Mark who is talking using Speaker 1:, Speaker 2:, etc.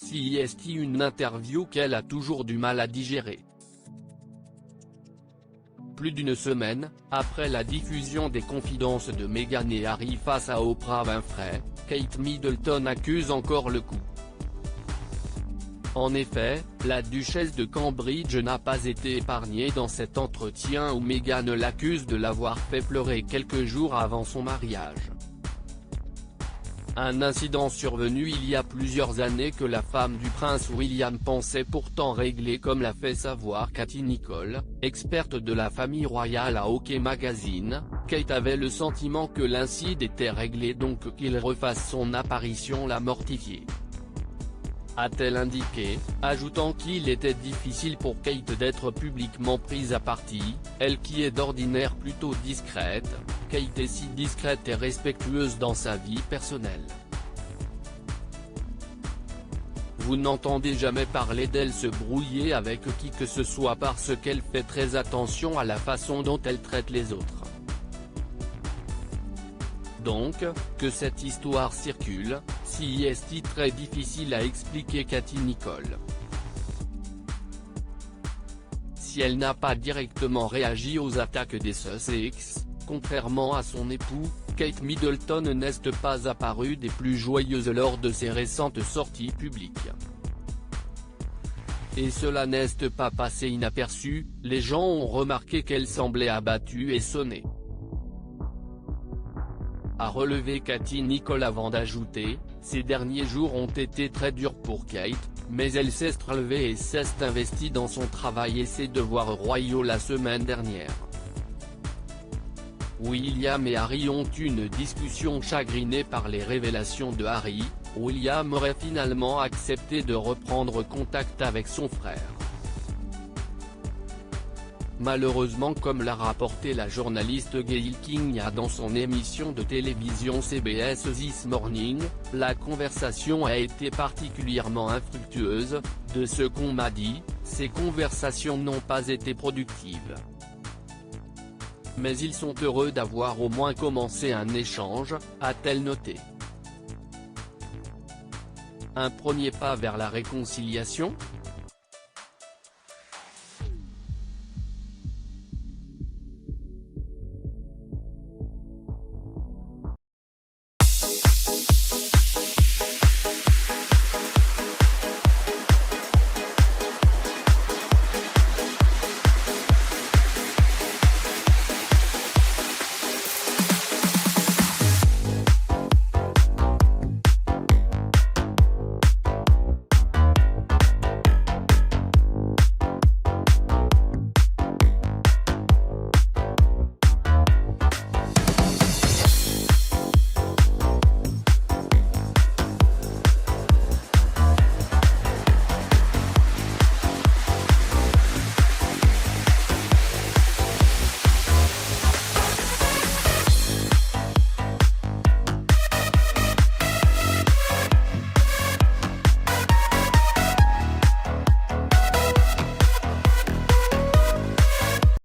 Speaker 1: CIST, une interview qu'elle a toujours du mal à digérer. Plus d'une semaine, après la diffusion des confidences de Meghan et Harry face à Oprah Winfrey, Kate Middleton accuse encore le coup. En effet, la duchesse de Cambridge n'a pas été épargnée dans cet entretien où Meghan l'accuse de l'avoir fait pleurer quelques jours avant son mariage. Un incident survenu il y a plusieurs années que la femme du prince William pensait pourtant régler, comme l'a fait savoir Katie Nicholl, experte de la famille royale à OK Magazine. Kate avait le sentiment que l'incident était réglé, donc qu'il refasse son apparition la mortifiait, a-t-elle indiqué, ajoutant qu'il était difficile pour Kate d'être publiquement prise à partie, elle qui est d'ordinaire plutôt discrète. Kate est si discrète et respectueuse dans sa vie personnelle. Vous n'entendez jamais parler d'elle se brouiller avec qui que ce soit parce qu'elle fait très attention à la façon dont elle traite les autres. Donc, que cette histoire circule, CIST très difficile à expliquer Katie Nicholl. Si elle n'a pas directement réagi aux attaques des Sussex, contrairement à son époux, Kate Middleton n'est pas apparue des plus joyeuses lors de ses récentes sorties publiques. Et cela n'est pas passé inaperçu, les gens ont remarqué qu'elle semblait abattue et sonnée, a relevé Katie Nicholl avant d'ajouter, ces derniers jours ont été très durs pour Kate, mais elle s'est relevée et s'est investie dans son travail et ses devoirs royaux la semaine dernière. William et Harry ont une discussion chagrinée par les révélations de Harry. William aurait finalement accepté de reprendre contact avec son frère. Malheureusement, comme l'a rapporté la journaliste Gayle King dans son émission de télévision CBS This Morning, la conversation a été particulièrement infructueuse. De ce qu'on m'a dit, ces conversations n'ont pas été productives. Mais ils sont heureux d'avoir au moins commencé un échange, a-t-elle noté. Un premier pas vers la réconciliation ?